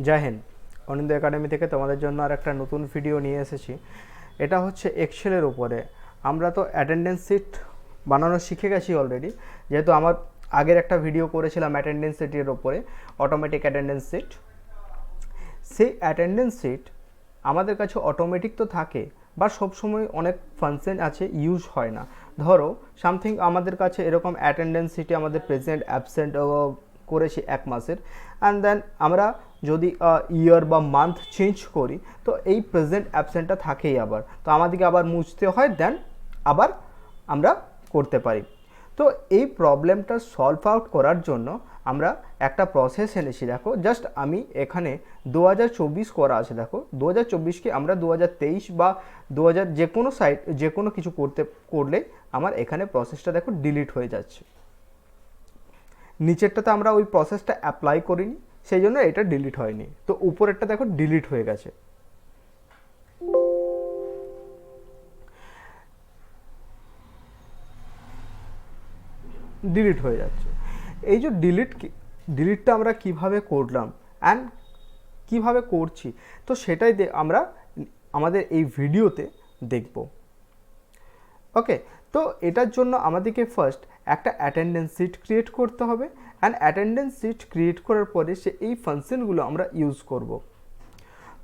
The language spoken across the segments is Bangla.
জয় হিন্দ। অনিন্দ একাডেমি থেকে তোমাদের জন্য আর একটা নতুন ভিডিও নিয়ে এসেছি। এটা হচ্ছে এক্সেলের উপরে। আমরা তো অ্যাটেন্ডেন্স শিট বানানো শিখে গেছি অলরেডি, যেহেতু আমার আগের একটা ভিডিও করেছিলাম অ্যাটেন্ডেন্স শিটের ওপরে, অটোমেটিক অ্যাটেন্ডেন্স শিট। সেই অ্যাটেন্ডেন্স শিট আমাদের কাছে অটোমেটিক তো থাকে, বা সবসময় অনেক ফাংশন আছে ইউজ হয় না। ধরো সামথিং আমাদের কাছে এরকম অ্যাটেন্ডেন্স শিটে আমাদের প্রেজেন্ট অ্যাবসেন্ট করেছি 1 মাসের, অ্যান্ড দেন আমরা যদি ইয়ার বা মান্থ চেঞ্জ করি তো এই প্রেজেন্ট অ্যাবসেন্টটা থাকেই আবার, তো আমাদেরকে আবার মুছতে হয়, দেন আবার আমরা করতে পারি। তো এই প্রবলেমটা সলভ আউট করার জন্য আমরা একটা প্রসেস এনেছি। দেখো জাস্ট আমি এখানে 2024 করা আছে, দেখো 2024কে আমরা 2023 বা 2000 যে কোনো সাইট যে কোনো কিছু করলে আমার এখানে প্রসেসটা দেখো ডিলিট হয়ে যাচ্ছে। নিচেরটাতে আমরা ওই প্রসেসটা অ্যাপ্লাই করিনি, সেই জন্য এটা ডিলিট হয়নি। তো উপরেরটা দেখো ডিলিট হয়ে গেছে। ডিলিট হয়ে যাচ্ছে। এই যে ডিলিটটা আমরা কিভাবে করলাম অ্যান্ড কিভাবে করছি, তো সেটাই আমরা আমাদের এই ভিডিওতে দেখব। ওকে, তো এটার জন্য আমাদেরকে ফার্স্ট একটা অ্যাটেন্ডেন্স শিট ক্রিয়েট করতে হবে, অ্যান্ড অ্যাটেন্ডেন্স শিট ক্রিয়েট করার পরে এই ফাংশনগুলো আমরা ইউজ করব।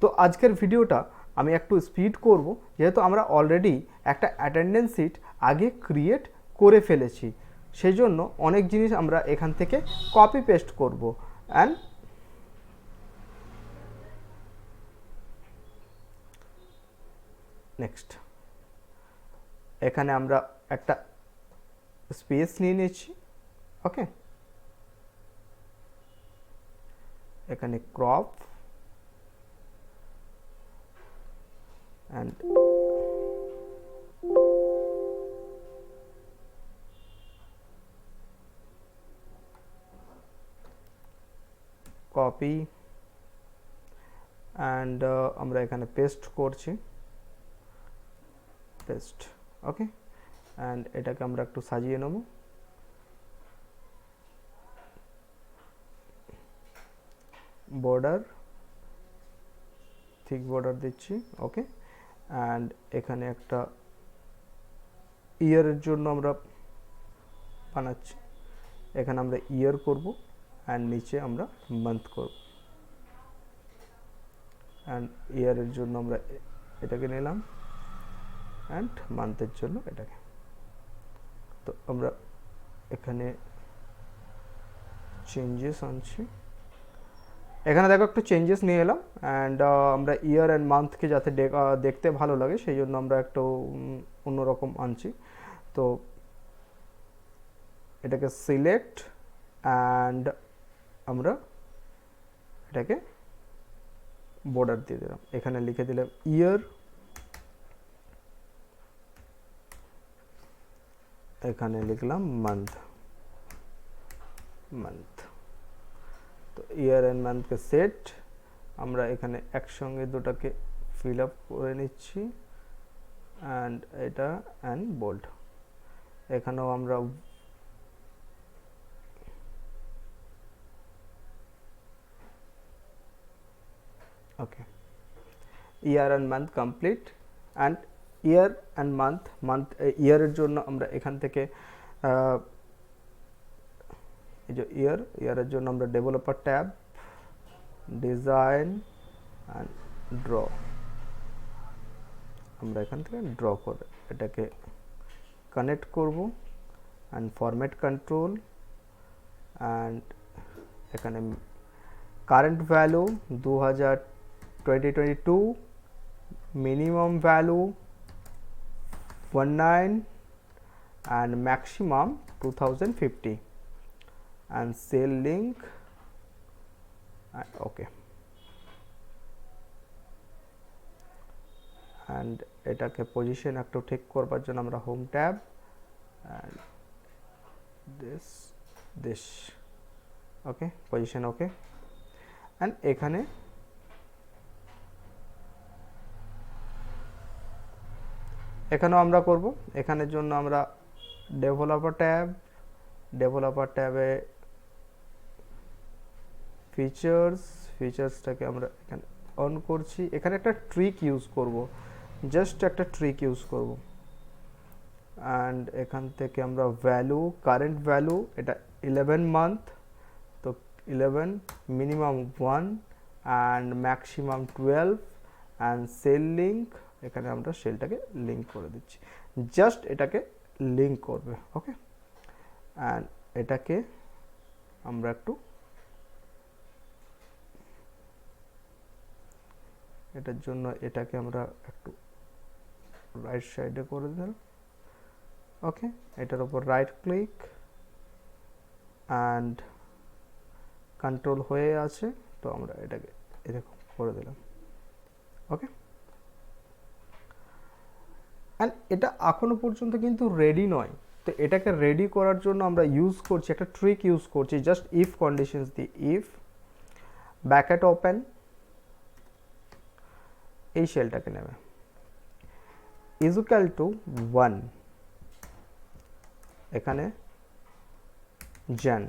তো আজকের ভিডিওটা আমি একটু স্পিড করব, যেহেতু আমরা অলরেডি একটা অ্যাটেন্ডেন্স শিট আগে ক্রিয়েট করে ফেলেছি, সেই জন্য অনেক জিনিস আমরা এখান থেকে কপি পেস্ট করব। অ্যান্ড নেক্সট এখানে আমরা একটা স্পেস নিয়ে নিচ্ছি। ওকে, এখানে ক্রপ অ্যান্ড কপি অ্যান্ড আমরা এখানে পেস্ট করছি, পেস্ট। ওকে, অ্যান্ড এটাকে আমরা একটু সাজিয়ে নেব। বর্ডার থিক বর্ডার দিচ্ছি। ওকে, অ্যান্ড এখানে একটা ইয়ারের জন্য আমরা বানাচ্ছি, এখানে আমরা ইয়ার করব অ্যান্ড নিচে আমরা মান্থ করব, অ্যান্ড ইয়ারের জন্য আমরা এটাকে নিলাম অ্যান্ড মান্থের জন্য এটাকে। তো আমরা এখানে চেঞ্জেস আনছি, এখানে দেখো একটু চেঞ্জেস নিয়ে এলাম, অ্যান্ড আমরা ইয়ার অ্যান্ড মান্থকে যাতে দেখতে ভালো লাগে সেই জন্য আমরা একটু অন্যরকম আনছি। তো এটাকে সিলেক্ট অ্যান্ড আমরা এটাকে বর্ডার দিয়ে দিলাম, এখানে লিখে দিলাম ইয়ার, এখানে লিখলাম মান্থ। তো ইয়ার অ্যান্ড মান্থকে সেট, আমরা এখানে একসঙ্গে দুটাকে ফিল আপ করে নিচ্ছি, অ্যান্ড এটা অ্যান্ড বোল্ড। এখানেও আমরা okay, year and month complete. And year and month ইয়ারের জন্য আমরা এখান থেকে এই যে ইয়ারের জন্য আমরা developer tab, design and draw, আমরা এখান থেকে ড্র করে এটাকে কানেক্ট করব, অ্যান্ড ফরম্যাট কন্ট্রোল, অ্যান্ড এখানে current value 2022, minimum value 19 and maximum 2050, and cell link and okay, and এটাকে পজিশন একটু ঠিক করবার জন্য আমরা home tab and this okay, position okay. And এখানে এখানেও আমরা করব, এখানের জন্য আমরা ডেভেলপার ট্যাবে ফিচার্স ফিচার্সটাকে আমরা এখানে অন করছি। এখানে একটা ট্রিক ইউজ করব, জাস্ট একটা ট্রিক ইউজ করব। অ্যান্ড এখান থেকে আমরা ভ্যালু, কারেন্ট ভ্যালু এটা 11 মান্থ, তো 11, minimum 1 and maximum 12 and cell link, এখানে আমরা সেলটাকে লিঙ্ক করে দিচ্ছি, জাস্ট এটাকে লিঙ্ক করবে। ওকে, অ্যান্ড এটাকে আমরা একটু এটার জন্য এটাকে আমরা একটু রাইট সাইডে করে দিলাম। ওকে, এটার উপর রাইট ক্লিক অ্যান্ড কন্ট্রোল হয়ে আছে, তো আমরা এটাকে এরকম করে দিলাম। ওকে, অ্যান্ড এটা এখনো পর্যন্ত কিন্তু রেডি নয়, তো এটাকে রেডি করার জন্য আমরা ইউজ করছি একটা ট্রিক ইউজ করছি, জাস্ট ইফ কন্ডিশনস দিয়ে ইফ ব্যাকেট ওপেন, এই শেলটাকে নেবে ইজ ইকুয়াল টু 1, এখানে জেন,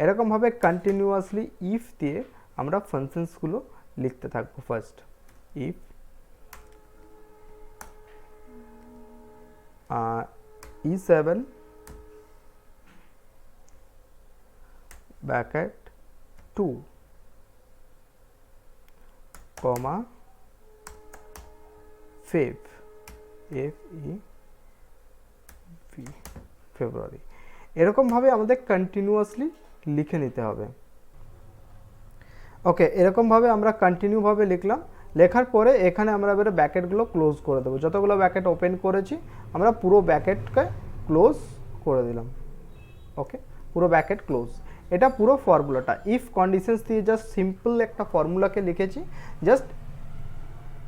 এরকমভাবে কন্টিনিউয়াসলি ইফ দিয়ে আমরা ফাংশনসগুলো লিখতে থাকবো। First if E7 bracket 2 comma Feb, February, এরকমভাবে আমাদের কন্টিনিউয়াসলি লিখে নিতে হবে। ওকে, এরকমভাবে আমরা কন্টিনিউভাবে লিখলাম, লেখার পরে এখানে আমরা এবারে ব্র্যাকেটগুলো ক্লোজ করে দেবো। যতগুলো ব্র্যাকেট ওপেন করেছি আমরা পুরো ব্র্যাকেটকে ক্লোজ করে দিলাম। ওকে, পুরো ব্র্যাকেট ক্লোজ। এটা পুরো ফর্মুলাটা ইফ কন্ডিশনস দিয়ে জাস্ট সিম্পল একটা ফর্মুলাকে লিখেছি, জাস্ট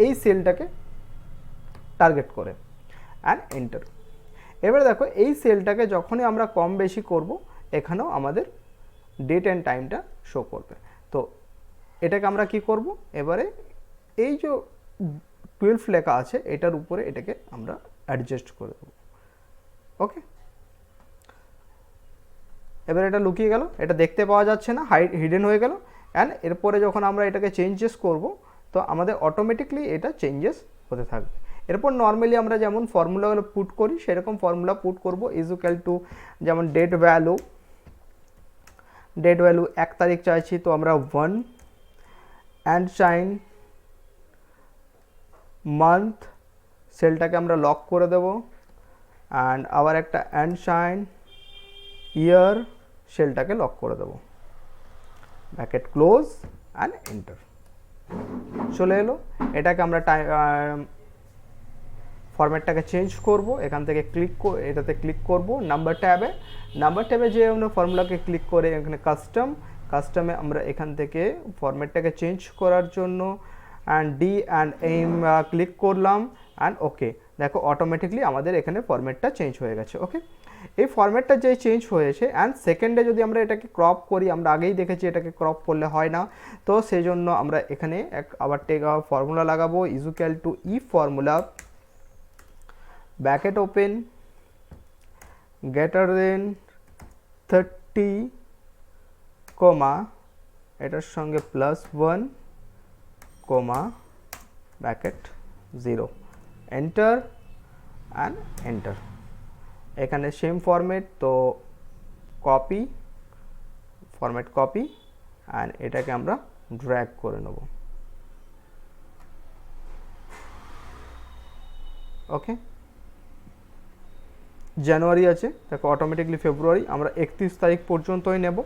এই সেলটাকে টার্গেট করে অ্যান্ড এন্টার। এবারে দেখো এই সেলটাকে যখনই আমরা কম বেশি করব, এখানেও আমাদের ডেট অ্যান্ড টাইমটা শো করবে। তো এটাকে আমরা কি করব, এবারে এই যে 12 লেখা আছে এটার উপরে এটাকে আমরা অ্যাডজাস্ট করে দেবো। ওকে, এবার এটা লুকিয়ে গেল, এটা দেখতে পাওয়া যাচ্ছে না, হিডেন হয়ে গেল। অ্যান্ড এরপরে যখন আমরা এটাকে চেঞ্জেস করব, তো আমাদের অটোমেটিকলি এটা চেঞ্জেস হতে থাকবে। এরপর নর্মালি আমরা যেমন ফর্মুলাগুলো পুট করি সেরকম ফর্মুলা পুট করব, ইজ ইকুয়াল টু যেমন ডেট ভ্যালু 1 তারিখ চাইছি, তো আমরা 1 অ্যান্ড সাইন মান্থ, সেলটাকে আমরা লক করে দেব, অ্যান্ড আবার একটা অ্যান্ড সাইন ইয়ার, সেলটাকে লক করে দেব, ব্র্যাকেট ক্লোজ অ্যান্ড এন্টার। চলে এলো। এটাকে আমরা ফরম্যাটটাকে চেঞ্জ করব, এখান থেকে এটাতে ক্লিক করব নাম্বার ট্যাবে যে আমরা ফর্মুলাকে ক্লিক করে এখানে কাস্টমে আমরা এখান থেকে ফরম্যাটটাকে চেঞ্জ করার জন্য and D and M click করলাম অ্যান্ড ওকে, দেখো অটোমেটিকলি আমাদের এখানে ফরম্যাটটা চেঞ্জ হয়ে গেছে। ওকে, এই ফরম্যাটটা যে চেঞ্জ হয়েছে অ্যান্ড সেকেন্ডে যদি আমরা এটাকে ক্রপ করি, আমরা আগেই দেখেছি এটাকে ক্রপ করলে হয় না, তো সেই জন্য আমরা এখানে আবার ফর্মুলা লাগাবো, is equal to if formula bracket open greater than 30 কমা এটার সঙ্গে +1 কমা ব্র্যাকেট 0, এন্টার অ্যান্ড এন্টার। এখানে সেম ফরম্যাট, তো ফরম্যাট কপি অ্যান্ড এটাকে আমরা ড্র্যাগ করে নেব। ওকে, জানুয়ারি আছে, দেখো অটোমেটিকলি ফেব্রুয়ারি, আমরা 31 তারিখ পর্যন্তই নেব,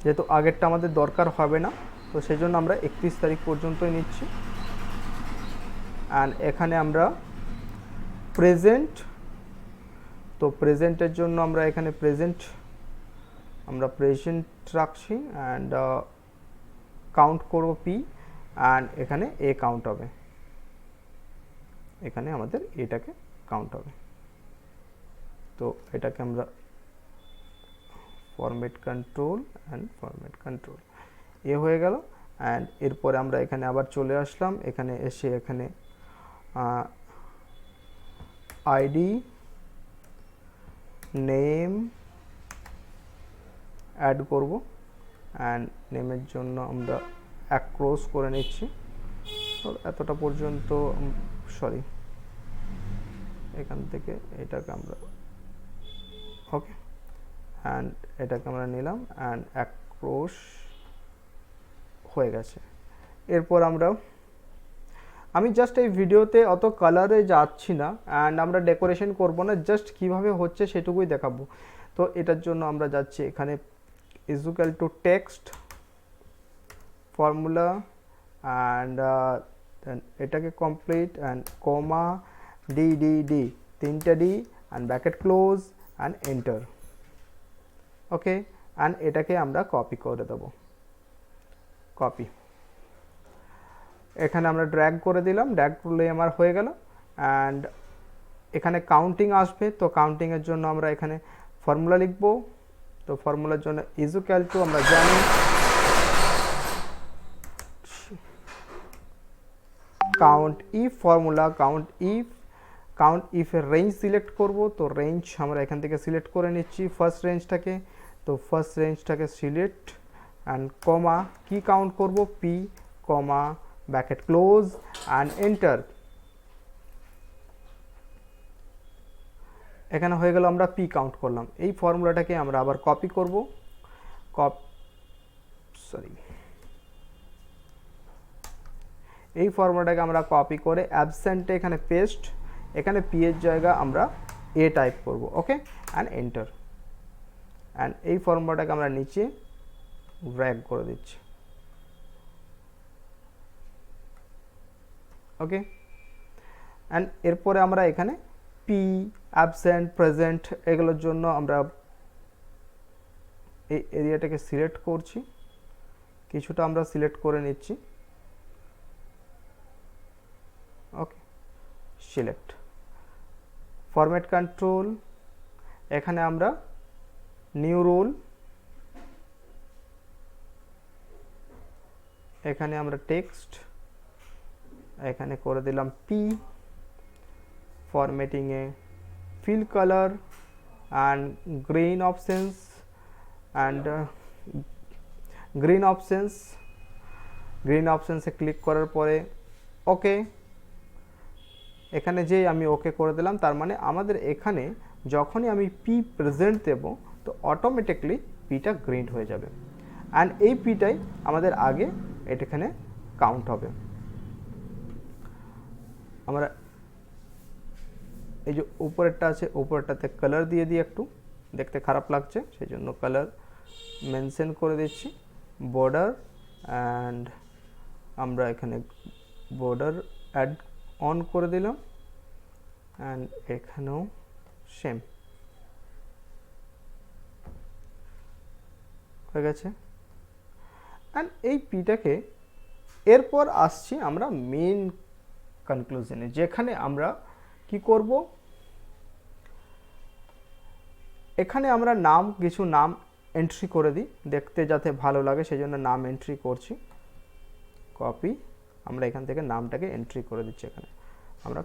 যেহেতু আগেরটা আমাদের দরকার হবে না, তো সেই জন্য আমরা 31 তারিখ পর্যন্তই নিচ্ছি। অ্যান্ড এখানে আমরা প্রেজেন্ট, তো প্রেজেন্টের জন্য আমরা এখানে প্রেজেন্ট রাখছি অ্যান্ড কাউন্ট করব পি অ্যান্ড এখানে এ কাউন্ট হবে, এখানে আমাদের এটাকে কাউন্ট হবে। তো এটাকে আমরা ফরম্যাট কন্ট্রোল এ হয়ে গেল। অ্যান্ড এরপরে আমরা এখানে আবার চলে আসলাম, এখানে এসে এখানে আইডি নেম অ্যাড করব, অ্যান্ড নেমের জন্য আমরা এক ক্রস করে নিচ্ছি, তো এতটা পর্যন্ত, সরি এখান থেকে এটাকে আমরা, ওকে, অ্যান্ড এটাকে আমরা নিলাম অ্যান্ড এক ক্রস হয়ে গেছে। এরপর আমি জাস্ট এই ভিডিওতে অত কালারে যাচ্ছি না অ্যান্ড আমরা ডেকোরেশন করব না, জাস্ট কিভাবে হচ্ছে সেটুকুই দেখাবো। তো এটার জন্য আমরা যাচ্ছি এখানে equal to text formula and এটাকে কমপ্লিট অ্যান্ড কমা ডি তিনটা D and bracket close and enter, okay, and এটাকে আমরা কপি করে দেব, কপি, এখানে আমরা ড্র্যাগ করে দিলাম, ড্র্যাগ করলে আমার হয়ে গেল। অ্যান্ড এখানে কাউন্টিং আসবে, তো কাউন্টিংয়ের জন্য আমরা এখানে ফর্মুলা লিখব, তো ফর্মুলার জন্য ইকুয়াল টু আমরা জানি কাউন্ট ইফ ফর্মুলা, কাউন্ট ইফের রেঞ্জ সিলেক্ট করব, তো রেঞ্জ আমরা এখান থেকে সিলেক্ট করে নিচ্ছি ফার্স্ট রেঞ্জটাকে, তো ফার্স্ট রেঞ্জটাকে সিলেক্ট অ্যান্ড কমা কি কাউন্ট করব P comma bracket close and enter. এখানে হয়ে গেল, আমরা পি কাউন্ট করলাম। এই ফর্মুলাটাকে আমরা আবার কপি করব, এই ফর্মুলাটাকে আমরা কপি করে অ্যাবসেন্টে এখানে পেস্ট, এখানে পি এর জায়গা আমরা এ টাইপ করব, ওকে, অ্যান্ড এন্টার। অ্যান্ড এই ফর্মুলাটাকে আমরা নিচে ড্র্যাগ করে দিচ্ছি, ওকে। অ্যান্ড এরপরে আমরা এখানে পি, অ্যাবসেন্ট, প্রেজেন্ট এগুলোর জন্য আমরা এই এরিয়াটাকে সিলেক্ট করছি, কিছুটা আমরা সিলেক্ট করে নিচ্ছি, ওকে, সিলেক্ট ফরম্যাট কন্ট্রোল, এখানে আমরা নিউ রোল, এখানে আমরা টেক্সট এখানে করে দিলাম পি, ফরম্যাটিংয়ে fill colour and green options and green অপশনসে ক্লিক করার পরে ওকে, এখানে যে আমি ওকে করে দিলাম, তার মানে আমাদের এখানে যখনই আমি পি প্রেজেন্ট দেব তো অটোমেটিকলি পিটা গ্রিন হয়ে যাবে, অ্যান্ড এই পিটাই আমাদের আগে এখানে কাউন্ট হবে। আমরা এই যে উপরেরটা আছে, উপরেরটাতে কালার দিয়ে দিই, একটু দেখতে খারাপ লাগছে সেই জন্য কালার মেনশন করে দিচ্ছি, বর্ডার, অ্যান্ড আমরা এখানে বর্ডার অ্যাড অন করে দিলাম, অ্যান্ড এখানেও সেম হয়ে গেছে। অ্যান্ড এই পিটাকে এরপর আসছি আমরা মেন কনক্লুশনে, যেখানে আমরা কি করব, এখানে আমরা কিছু নাম এন্ট্রি করে দিই, দেখতে যাতে ভালো লাগে সেই জন্য নাম এন্ট্রি করছি, কপি, আমরা এখান থেকে নামটাকে এন্ট্রি করে দিচ্ছি, এখানে আমরা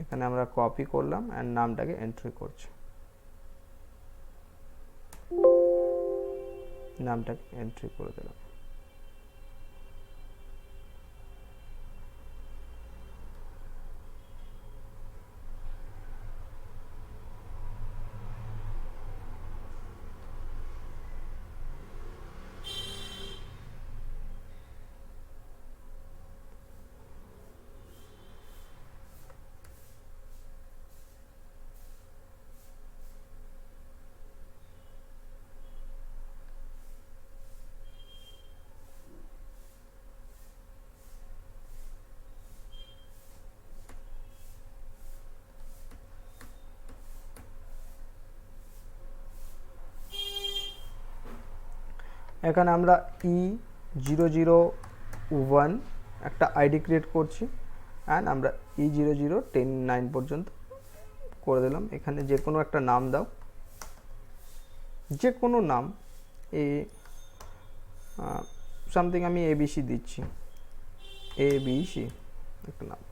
এখানে আমরা কপি করলাম অ্যান্ড নামটাকে এন্ট্রি করছি, নামটাকে এন্ট্রি করে দিলাম। এখানে আমরা E001 একটা আইডি ক্রিয়েট করছি, অ্যান্ড আমরা E0010 পর্যন্ত করে দিলাম। এখানে যে কোনো একটা নাম দাও, যে কোনো নাম, সামথিং আমি এবিসি দিচ্ছি, এবিসি একটা নাম।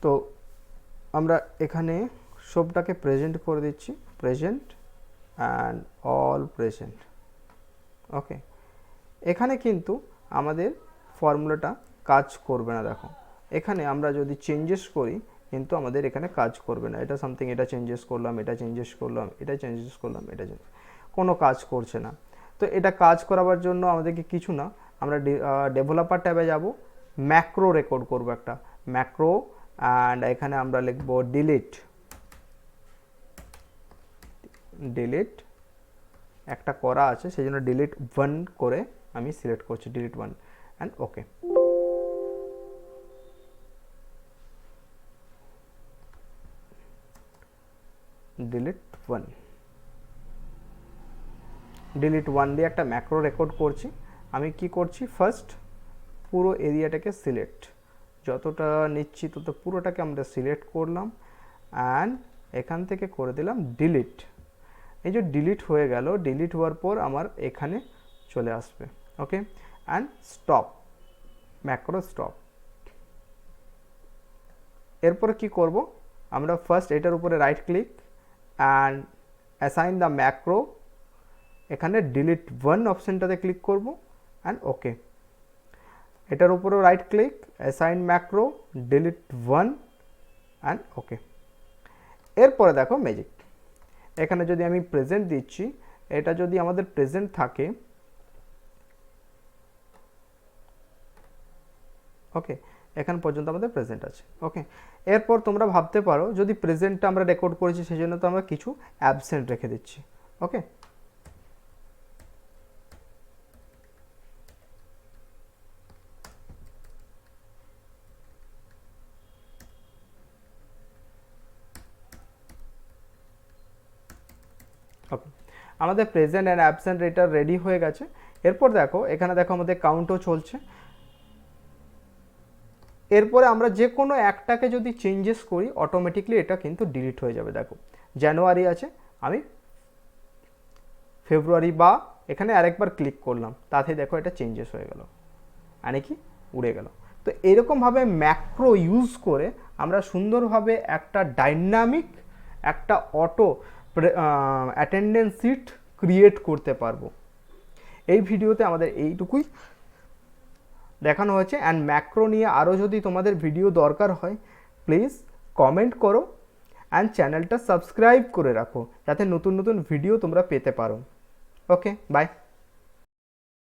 তো আমরা এখানে সবটাকে প্রেজেন্ট করে দিচ্ছি, প্রেজেন্ট অ্যান্ড অল প্রেজেন্ট। ওকে, এখানে কিন্তু আমাদের ফর্মুলাটা কাজ করবে না। দেখো এখানে আমরা যদি চেঞ্জেস করি কিন্তু আমাদের এখানে কাজ করবে না। এটা সামথিং, এটা চেঞ্জেস করলাম, এটা চেঞ্জেস করলাম, এটা চেঞ্জেস করলাম, এটা কোনো কাজ করছে না। তো এটা কাজ করাবার জন্য আমাদেরকে কিছু না, আমরা ডেভেলপার ট্যাবে যাব, ম্যাক্রো রেকর্ড করব একটা ম্যাক্রো, অ্যান্ড এখানে আমরা লিখব ডিলিট। ডিলিট একটা করা আছে সেই জন্য ডিলিট 1 করে আমি সিলেক্ট করছি, delete 1 and okay. Delete 1, delete 1 দিয়ে একটা ম্যাক্রো রেকর্ড করছি। আমি কি করছি, ফার্স্ট পুরো এরিয়াটাকে সিলেক্ট, যতটা নিচ্ছি তত পুরোটাকে আমরা সিলেক্ট করলাম, অ্যান্ড এখান থেকে করে দিলাম ডিলিট। এই যে ডিলিট হয়ে গেল, ডিলিট হওয়ার পর আমার এখানে চলে আসবে। Okay, and stop, macro stop. এরপরে কি করব, আমরা ফার্স্ট এটার উপরে right click and assign the macro, এখানে ডিলিট 1 অপশনটাতে ক্লিক করব অ্যান্ড ওকে। এটার উপরেও right click, assign macro, delete 1 and okay. এরপরে দেখো ম্যাজিক, এখানে যদি আমি প্রেজেন্ট দিচ্ছি, এটা যদি আমাদের প্রেজেন্ট থাকে, ওকে, এখান পর্যন্ত আমাদের প্রেজেন্ট আছে। ওকে, এরপর তোমরা ভাবতে পারো যদি প্রেজেন্টটা আমরা রেকর্ড করেছি সেই জন্য তো আমরা কিছু অ্যাবসেন্ট রেখে দিচ্ছি। ওকে, ওকে, আমাদের প্রেজেন্ট অ্যান্ড অ্যাবসেন্ট এটা রেডি হয়ে গেছে। এরপর দেখো এখানে দেখো আমাদের কাউন্টও চলছে। এরপরে আমরা যে কোনো একটাকে যদি চেঞ্জেস করি অটোমেটিকলি এটা কিন্তু ডিলিট হয়ে যাবে। দেখো জানুয়ারি আছে, আমি ফেব্রুয়ারি বা এখানে আরেকবার ক্লিক করলাম, তাতে দেখো এটা চেঞ্জেস হয়ে গেল, মানে কি উড়ে গেল। তো এরকমভাবে ম্যাক্রো ইউজ করে আমরা সুন্দরভাবে একটা ডাইনামিক একটা অটো অ্যাটেন্ডেন্স শিট ক্রিয়েট করতে পারবো। এই ভিডিওতে আমাদের এইটুকুই দেখানো হয়েছে। অ্যান্ড ম্যাক্রো নিয়ে আরও যদি তোমাদের ভিডিও দরকার হয় প্লিজ কমেন্ট করো অ্যান্ড চ্যানেলটা সাবস্ক্রাইব করে রাখো যাতে নতুন নতুন ভিডিও তোমরা পেতে পারো। ওকে, বাই।